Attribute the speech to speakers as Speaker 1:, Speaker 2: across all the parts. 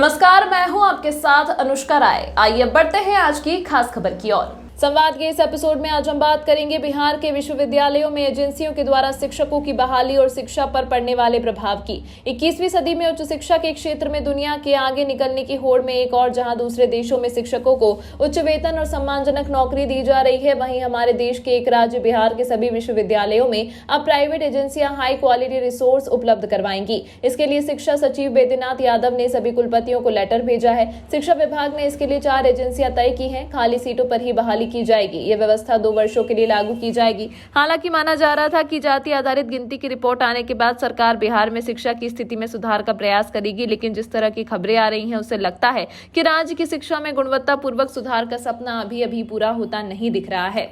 Speaker 1: नमस्कार, मैं हूं आपके साथ अनुष्का राय। आइए बढ़ते हैं आज की खास खबर की ओर। संवाद के इस एपिसोड में आज हम बात करेंगे बिहार के विश्वविद्यालयों में एजेंसियों के द्वारा शिक्षकों की बहाली और शिक्षा पर पड़ने वाले प्रभाव की। 21वीं सदी में उच्च शिक्षा के क्षेत्र में दुनिया के आगे निकलने की होड़ में एक और जहां दूसरे देशों में शिक्षकों को उच्च वेतन और सम्मानजनक नौकरी दी जा रही है, वहीं हमारे देश के एक राज्य बिहार के सभी विश्वविद्यालयों में अब प्राइवेट एजेंसियां हाई क्वालिटी रिसोर्स उपलब्ध करवाएंगी। इसके लिए शिक्षा सचिव बैद्यनाथ यादव ने सभी कुलपतियों को लेटर भेजा है। शिक्षा विभाग ने इसके लिए 4 एजेंसियां तय की हैं। खाली सीटों पर ही बहाली की जाएगी। यह व्यवस्था 2 वर्षों के लिए लागू की जाएगी। हालांकि माना जा रहा था कि जाति आधारित गिनती की रिपोर्ट आने के बाद सरकार बिहार में शिक्षा की स्थिति में सुधार का प्रयास करेगी, लेकिन जिस तरह की खबरें आ रही हैं उससे लगता है कि राज्य की शिक्षा में गुणवत्तापूर्वक सुधार का सपना अभी पूरा होता नहीं दिख रहा है।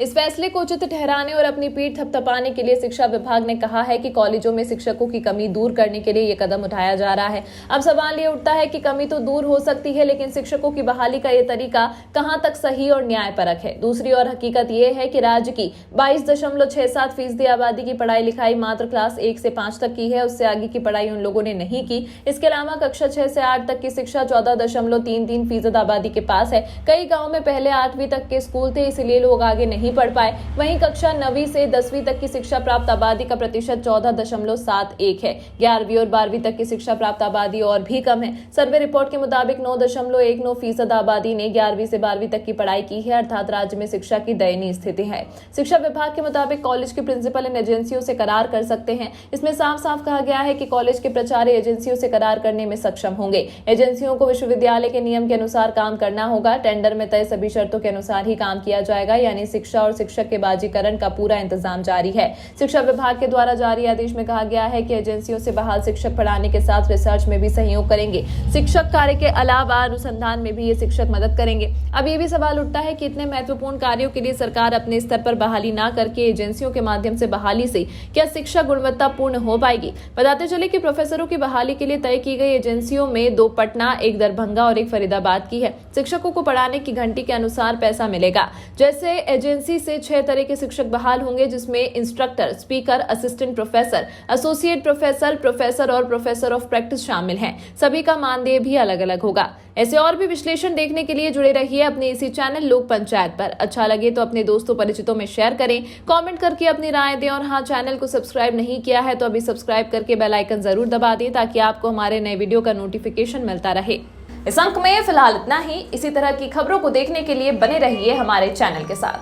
Speaker 1: इस फैसले को उचित ठहराने और अपनी पीठ थपथपाने के लिए शिक्षा विभाग ने कहा है कि कॉलेजों में शिक्षकों की कमी दूर करने के लिए यह कदम उठाया जा रहा है। अब सवाल ये उठता है कि कमी तो दूर हो सकती है, लेकिन शिक्षकों की बहाली का यह तरीका कहां तक सही और न्यायपरक है। दूसरी ओर हकीकत यह है कि राज्य की 22.67% आबादी की पढ़ाई लिखाई मात्र क्लास 1 से 5 तक की है। उससे आगे की पढ़ाई उन लोगों ने नहीं की। इसके अलावा कक्षा 6 से 8 तक की शिक्षा 14.33% आबादी के पास है। कई गाँव में पहले 8वीं तक के स्कूल थे, इसलिए लोग आगे नहीं पढ़ पाए। वहीं कक्षा 9वीं से 10वीं तक की शिक्षा प्राप्त आबादी का प्रतिशत 14.71 है। 11वीं और 12वीं तक की शिक्षा प्राप्त आबादी और भी कम है। सर्वे रिपोर्ट के मुताबिक 9.19% आबादी ने 11वीं से 12वीं तक की पढ़ाई की है, अर्थात राज्य में शिक्षा की दयनीय स्थिति है। शिक्षा विभाग के मुताबिक कॉलेज के प्रिंसिपल इन एजेंसियों से करार कर सकते हैं। इसमें साफ साफ कहा गया है कि कॉलेज के प्राचार्य एजेंसियों से करार करने में सक्षम होंगे। एजेंसियों को विश्वविद्यालय के नियम के अनुसार काम करना होगा। टेंडर में तय सभी शर्तों के अनुसार ही काम किया जाएगा, यानी शिक्षा और शिक्षक के बाजीकरण का पूरा इंतजाम जारी है। शिक्षा विभाग के द्वारा जारी आदेश में कहा गया है कि एजेंसियों से बहाल शिक्षक पढ़ाने के साथ रिसर्च में भी सहयोग करेंगे। शिक्षक कार्य के अलावा अनुसंधान में भी ये शिक्षक मदद करेंगे। अब ये भी सवाल उठता है कि इतने महत्वपूर्ण कार्यों के लिए सरकार अपने स्तर पर बहाली ना करके एजेंसियों के माध्यम से बहाली से क्या शिक्षा गुणवत्तापूर्ण हो पाएगी। बताते चले कि प्रोफेसरों की बहाली के लिए तय की गई एजेंसियों में 2 पटना, 1 दरभंगा और 1 फरीदाबाद की है। शिक्षकों को पढ़ाने की घंटी के अनुसार पैसा मिलेगा। जैसे एजेंसी से 6 तरह के शिक्षक बहाल होंगे, जिसमें instructor, speaker, assistant professor, associate professor, professor और प्रोफेसर ऑफ प्रैक्टिस शामिल हैं। सभी का मानदेय भी अलग अलग होगा। ऐसे और भी विश्लेषण देखने के लिए जुड़े रहिए अपने इसी चैनल लोक पंचायत पर। अच्छा लगे तो अपने दोस्तों परिचितों में शेयर करें, कमेंट करके अपनी राय दें और हाँ, चैनल को सब्सक्राइब नहीं किया है तो अभी सब्सक्राइब करके बेल आइकन जरूर दबा दें ताकि आपको हमारे नए वीडियो का नोटिफिकेशन मिलता रहे। इस अंक में फिलहाल इतना ही। इसी तरह की खबरों को देखने के लिए बने रहिए हमारे चैनल के साथ।